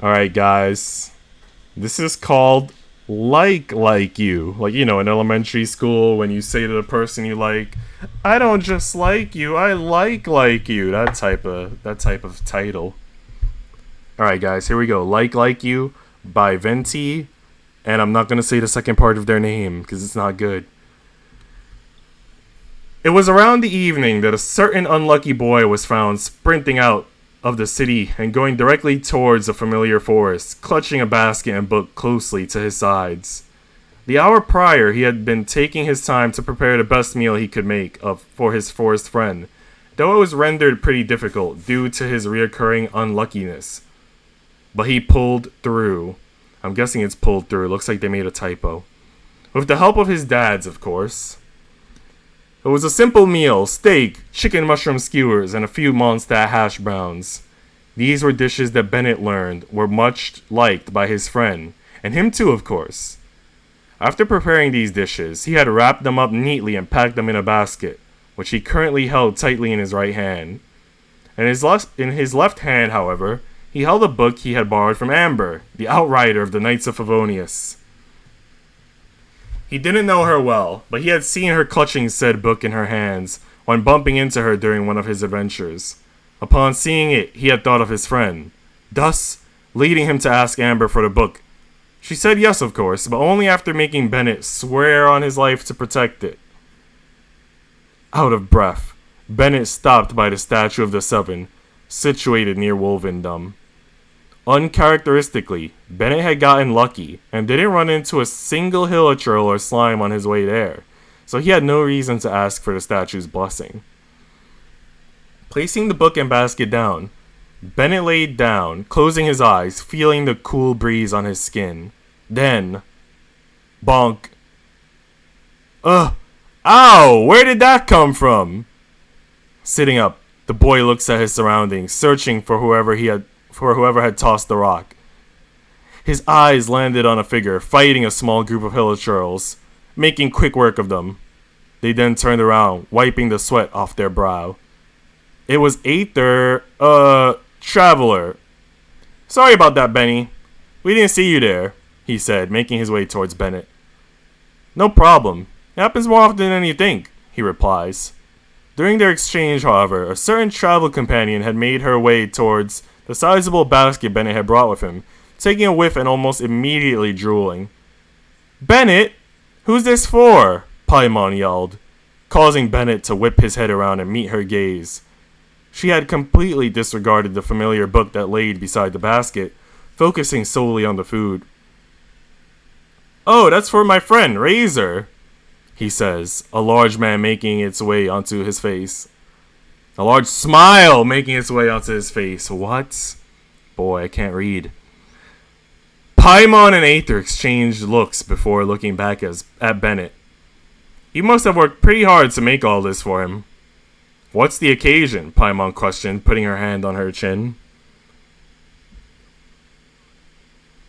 Alright, guys. This is called like you. Like, in elementary school when you say to the person you like, I don't just like you, I like you. That type of title. Alright, guys, here we go. Like you by Venti. And I'm not gonna say the second part of their name because it's not good. It was around the evening that a certain unlucky boy was found sprinting out of the city and going directly towards a familiar forest, clutching a basket and book closely to his sides. The hour prior, he had been taking his time to prepare the best meal he could make for his forest friend, though it was rendered pretty difficult due to his reoccurring unluckiness. But he pulled through. I'm guessing it's pulled through. Looks like they made a typo. With the help of his dad's, of course. It was a simple meal: steak, chicken mushroom skewers, and a few Mondstadt hash browns. These were dishes that Bennett learned were much liked by his friend, and him too, of course. After preparing these dishes, he had wrapped them up neatly and packed them in a basket, which he currently held tightly in his right hand. In his left hand, however, he held a book he had borrowed from Amber, the outrider of the Knights of Favonius. He didn't know her well, but he had seen her clutching said book in her hands when bumping into her during one of his adventures. Upon seeing it, he had thought of his friend, thus leading him to ask Amber for the book. She said yes, of course, but only after making Bennett swear on his life to protect it. Out of breath, Bennett stopped by the statue of the Seven, situated near Wolvendom. Uncharacteristically, Bennett had gotten lucky and didn't run into a single hilichurl or slime on his way there, so he had no reason to ask for the statue's blessing. Placing the book and basket down, Bennett laid down, closing his eyes, feeling the cool breeze on his skin. Then, bonk. Ugh! Ow! Where did that come from? Sitting up, the boy looks at his surroundings, searching for whoever had tossed the rock. His eyes landed on a figure fighting a small group of hilichurls, making quick work of them. They then turned around, wiping the sweat off their brow. It was Aether, Traveler. Sorry about that, Benny. We didn't see you there, he said, making his way towards Bennett. No problem. It happens more often than you think, he replies. During their exchange, however, a certain travel companion had made her way towards the sizable basket Bennett had brought with him, taking a whiff and almost immediately drooling. Bennett? Who's this for? Paimon yelled, causing Bennett to whip his head around and meet her gaze. She had completely disregarded the familiar book that laid beside the basket, focusing solely on the food. Oh, that's for my friend, Razor, he says, a large man making its way onto his face. A large smile making its way onto his face. What? Boy, I can't read. Paimon and Aether exchanged looks before looking back at Bennett. You must have worked pretty hard to make all this for him. What's the occasion? Paimon questioned, putting her hand on her chin.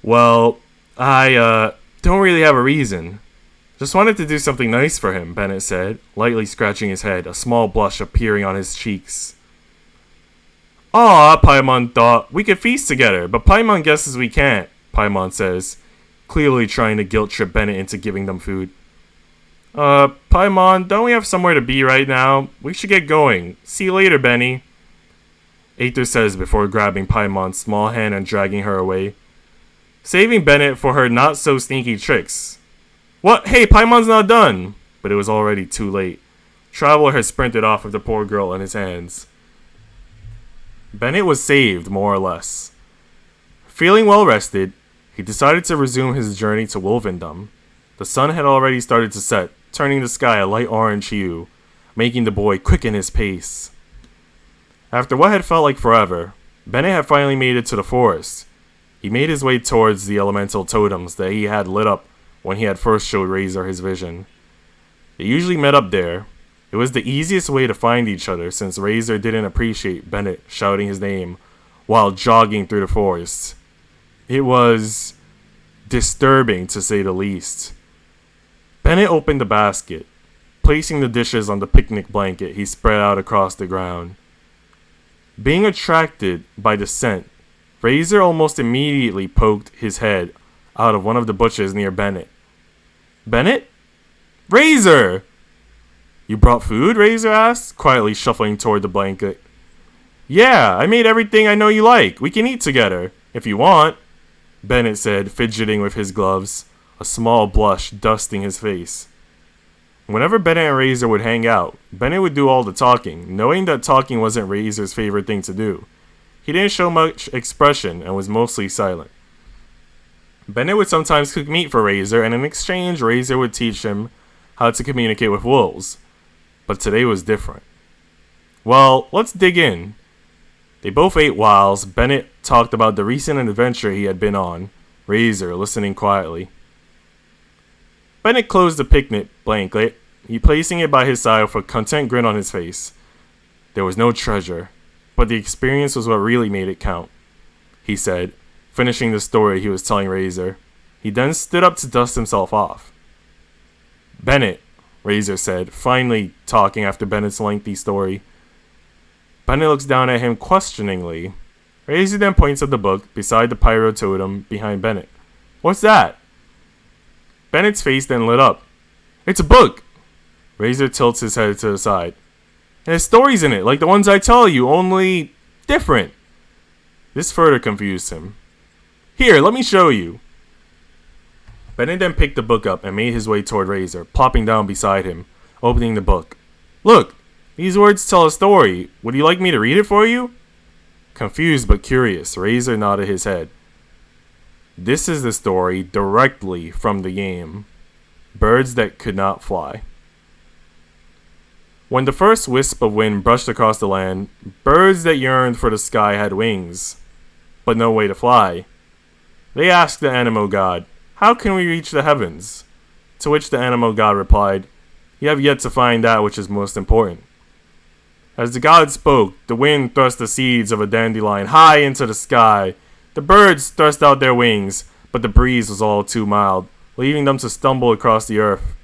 Well, I don't really have a reason. Just wanted to do something nice for him, Bennett said, lightly scratching his head, a small blush appearing on his cheeks. Aw, Paimon thought, we could feast together, but Paimon guesses we can't, Paimon says, clearly trying to guilt-trip Bennett into giving them food. Paimon, don't we have somewhere to be right now? We should get going. See you later, Benny. Aether says before grabbing Paimon's small hand and dragging her away, saving Bennett for her not-so-sneaky tricks. What? Hey, Paimon's not done! But it was already too late. Traveler had sprinted off with the poor girl in his hands. Bennett was saved, more or less. Feeling well rested, he decided to resume his journey to Wolvendom. The sun had already started to set, turning the sky a light orange hue, making the boy quicken his pace. After what had felt like forever, Bennett had finally made it to the forest. He made his way towards the elemental totems that he had lit up when he had first showed Razor his vision. They usually met up there. It was the easiest way to find each other since Razor didn't appreciate Bennett shouting his name while jogging through the forest. It was disturbing, to say the least. Bennett opened the basket. Placing the dishes on the picnic blanket he spread out across the ground. Being attracted by the scent, Razor almost immediately poked his head out of one of the bushes near Bennett. Bennett? Razor! You brought food? Razor asked, quietly shuffling toward the blanket. Yeah, I made everything I know you like. We can eat together, if you want, Bennett said, fidgeting with his gloves, a small blush dusting his face. Whenever Bennett and Razor would hang out, Bennett would do all the talking, knowing that talking wasn't Razor's favorite thing to do. He didn't show much expression and was mostly silent. Bennett would sometimes cook meat for Razor, and in exchange, Razor would teach him how to communicate with wolves. But today was different. Well, let's dig in. They both ate whilst Bennett talked about the recent adventure he had been on, Razor listening quietly. Bennett closed the picnic blanket, placing it by his side with a content grin on his face. There was no treasure, but the experience was what really made it count, he said, finishing the story he was telling Razor. He then stood up to dust himself off. Bennett, Razor said, finally talking after Bennett's lengthy story. Bennett looks down at him questioningly. Razor then points at the book beside the pyro totem behind Bennett. What's that? Bennett's face then lit up. It's a book! Razor tilts his head to the side. And there's stories in it, like the ones I tell you, only different. This further confused him. Here, let me show you. Bennett then picked the book up and made his way toward Razor, plopping down beside him, opening the book. Look! These words tell a story. Would you like me to read it for you? Confused but curious, Razor nodded his head. This is the story directly from the game. Birds that could not fly. When the first wisp of wind brushed across the land, birds that yearned for the sky had wings, but no way to fly. They asked the Animo God, "How can we reach the heavens?" To which the Animo God replied, "You have yet to find that which is most important." As the god spoke, the wind thrust the seeds of a dandelion high into the sky. The birds thrust out their wings, but the breeze was all too mild, leaving them to stumble across the earth.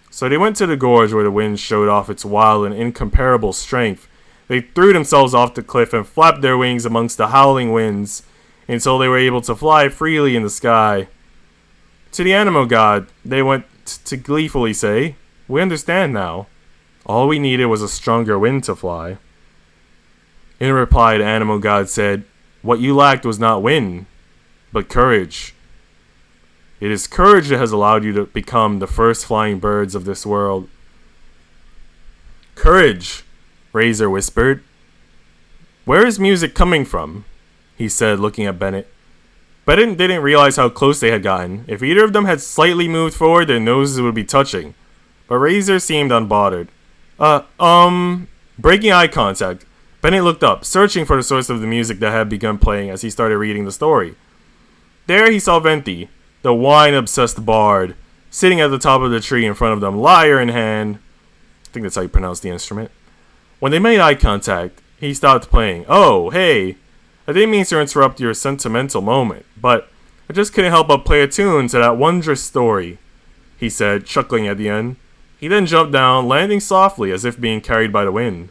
So they went to the gorge where the wind showed off its wild and incomparable strength. They threw themselves off the cliff and flapped their wings amongst the howling winds until they were able to fly freely in the sky. To the Animo God, they went to gleefully say, "We understand now. All we needed was a stronger wind to fly." In reply, the Animo God said, "What you lacked was not wind, but courage. It is courage that has allowed you to become the first flying birds of this world." "Courage," Razor whispered. "Where is music coming from?" he said, looking at Bennett. Bennett didn't realize how close they had gotten. If either of them had slightly moved forward, their noses would be touching. But Razor seemed unbothered. Breaking eye contact, Bennett looked up, searching for the source of the music that had begun playing as he started reading the story. There he saw Venti, the wine-obsessed bard, sitting at the top of the tree in front of them, lyre in hand. I think that's how you pronounce the instrument. When they made eye contact, he stopped playing. "Oh, hey, I didn't mean to interrupt your sentimental moment, but I just couldn't help but play a tune to that wondrous story," he said, chuckling at the end. He then jumped down, landing softly as if being carried by the wind.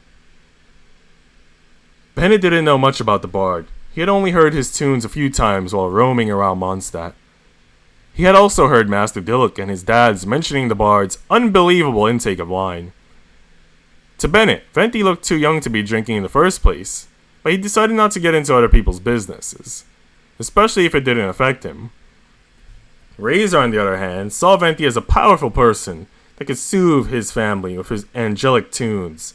Bennett didn't know much about the bard. He had only heard his tunes a few times while roaming around Mondstadt. He had also heard Master Dillick and his dads mentioning the bard's unbelievable intake of wine. To Bennett, Venti looked too young to be drinking in the first place, but he decided not to get into other people's businesses, especially if it didn't affect him. Razor, on the other hand, saw Venti as a powerful person that could soothe his family with his angelic tunes.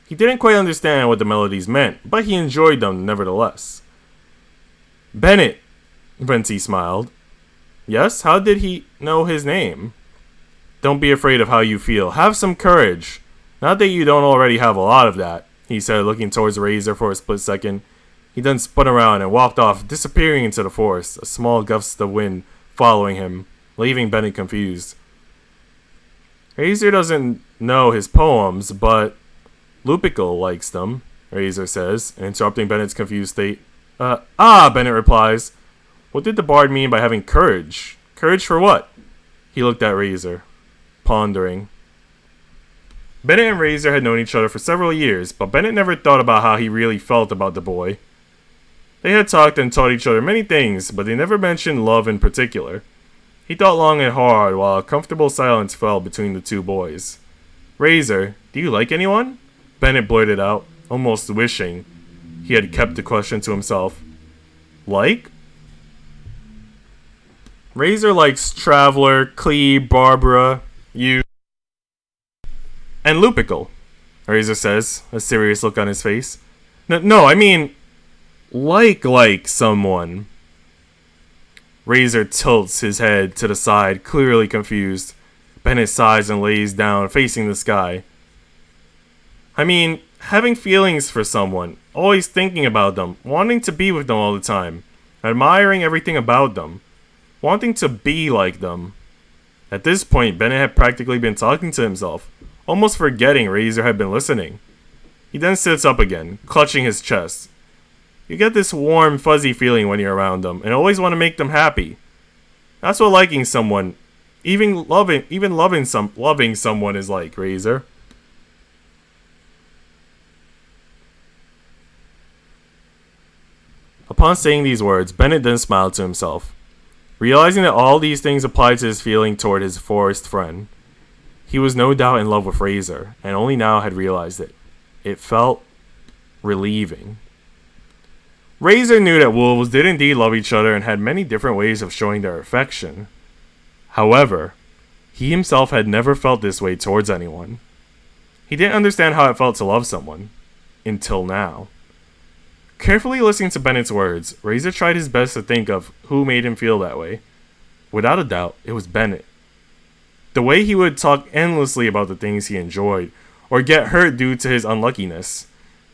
He didn't quite understand what the melodies meant, but he enjoyed them nevertheless. "Bennett," Venti smiled. "Yes, how did he know his name?" "Don't be afraid of how you feel. Have some courage. Not that you don't already have a lot of that," he said, looking towards Razor for a split second. He then spun around and walked off, disappearing into the forest, a small gust of wind following him, leaving Bennett confused. Razor doesn't know his poems, but Lupical likes them, Razor says, interrupting Bennett's confused state. Bennett replies. What did the bard mean by having courage? Courage for what? He looked at Razor, pondering. Bennett and Razor had known each other for several years, but Bennett never thought about how he really felt about the boy. They had talked and taught each other many things, but they never mentioned love in particular. He thought long and hard while a comfortable silence fell between the two boys. "Razor, do you like anyone?" Bennett blurted out, almost wishing he had kept the question to himself. "Like?" Razor likes Traveler, Cleve, Barbara, you, and Lupical, Razor says, a serious look on his face. No, I mean, like someone. Razor tilts his head to the side, clearly confused. Bennett sighs and lays down, facing the sky. "I mean, having feelings for someone, always thinking about them, wanting to be with them all the time, admiring everything about them, wanting to be like them." At this point, Bennett had practically been talking to himself, almost forgetting Razor had been listening. He then sits up again, clutching his chest. You get this warm, fuzzy feeling when you're around them, and always want to make them happy. That's what liking someone, even loving someone is like, Razor. Upon saying these words, Bennett then smiled to himself, realizing that all these things applied to his feeling toward his forest friend. He was no doubt in love with Razor, and only now had realized it. It felt relieving. Razor knew that wolves did indeed love each other and had many different ways of showing their affection. However, he himself had never felt this way towards anyone. He didn't understand how it felt to love someone. Until now. Carefully listening to Bennett's words, Razor tried his best to think of who made him feel that way. Without a doubt, it was Bennett. The way he would talk endlessly about the things he enjoyed, or get hurt due to his unluckiness.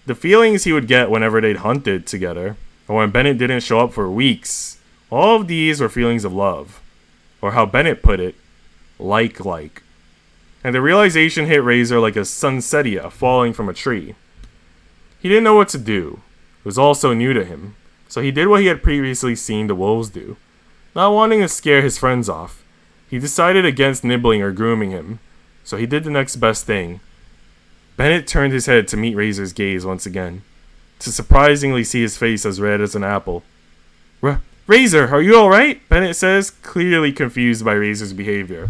The feelings he would get whenever they'd hunted together, or when Bennett didn't show up for weeks. All of these were feelings of love. Or how Bennett put it, like. And the realization hit Razor like a sunsetia falling from a tree. He didn't know what to do. It was all so new to him. So he did what he had previously seen the wolves do. Not wanting to scare his friends off, he decided against nibbling or grooming him. So he did the next best thing. Bennett turned his head to meet Razor's gaze once again, to surprisingly see his face as red as an apple. "Razor, are you alright?" Bennett says, clearly confused by Razor's behavior.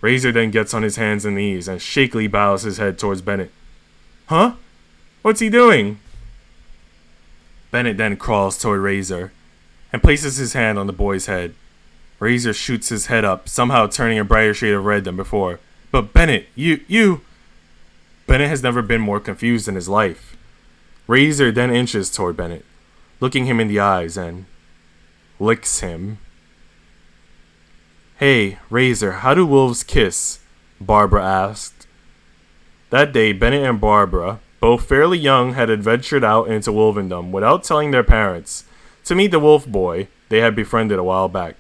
Razor then gets on his hands and knees and shakily bows his head towards Bennett. "Huh? What's he doing?" Bennett then crawls toward Razor and places his hand on the boy's head. Razor shoots his head up, somehow turning a brighter shade of red than before. "But Bennett, you... Bennett has never been more confused in his life. Razor then inches toward Bennett, looking him in the eyes, and licks him. "Hey, Razor, how do wolves kiss?" Barbara asked. That day, Bennett and Barbara, both fairly young, had adventured out into wolvendom without telling their parents, to meet the wolf boy they had befriended a while back.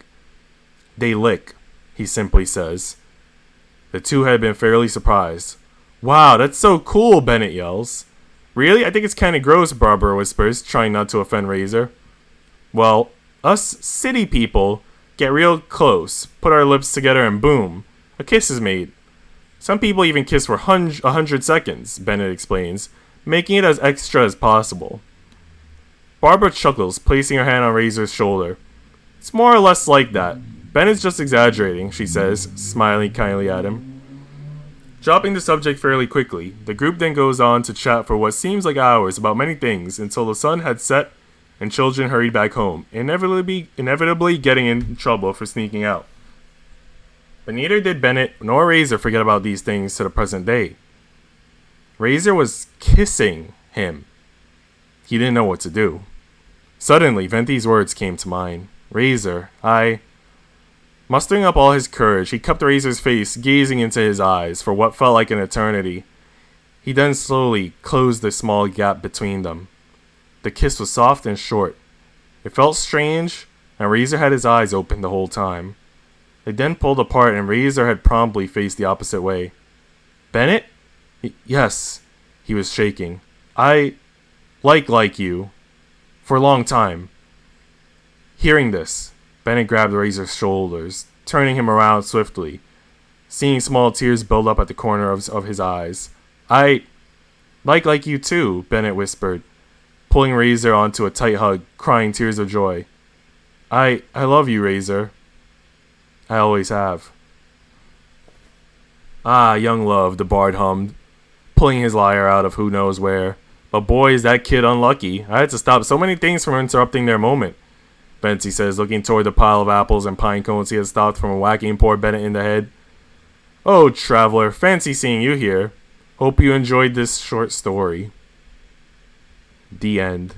"They lick," he simply says. The two had been fairly surprised. "Wow, that's so cool," Bennett yells. "Really? I think it's kinda gross," Barbara whispers, trying not to offend Razor. "Well, us city people get real close, put our lips together, and boom, a kiss is made. Some people even kiss for 100 seconds, Bennett explains, making it as extra as possible. Barbara chuckles, placing her hand on Razor's shoulder. "It's more or less like that. Bennett's just exaggerating," she says, smiling kindly at him. Dropping the subject fairly quickly, the group then goes on to chat for what seems like hours about many things until the sun had set and children hurried back home, inevitably getting in trouble for sneaking out. But neither did Bennett nor Razor forget about these things to the present day. Razor was kissing him. He didn't know what to do. Suddenly, Venti's words came to mind. "Razor, Mustering up all his courage, he cupped Razor's face, gazing into his eyes for what felt like an eternity. He then slowly closed the small gap between them. The kiss was soft and short. It felt strange, and Razor had his eyes open the whole time. They then pulled apart, and Razor had promptly faced the opposite way. "Bennett?" "Yes." He was shaking. "I like you. For a long time." Hearing this, Bennett grabbed Razor's shoulders, turning him around swiftly, seeing small tears build up at the corner of his eyes. "I like you too," Bennett whispered, pulling Razor onto a tight hug, crying tears of joy. I love you, Razor. I always have. Ah, young love, the bard hummed, pulling his lyre out of who knows where. But boy, is that kid unlucky. I had to stop so many things from interrupting their moment, Betsy says, looking toward the pile of apples and pine cones he had stopped from whacking poor Bennett in the head. Oh, traveler, fancy seeing you here. Hope you enjoyed this short story. The end.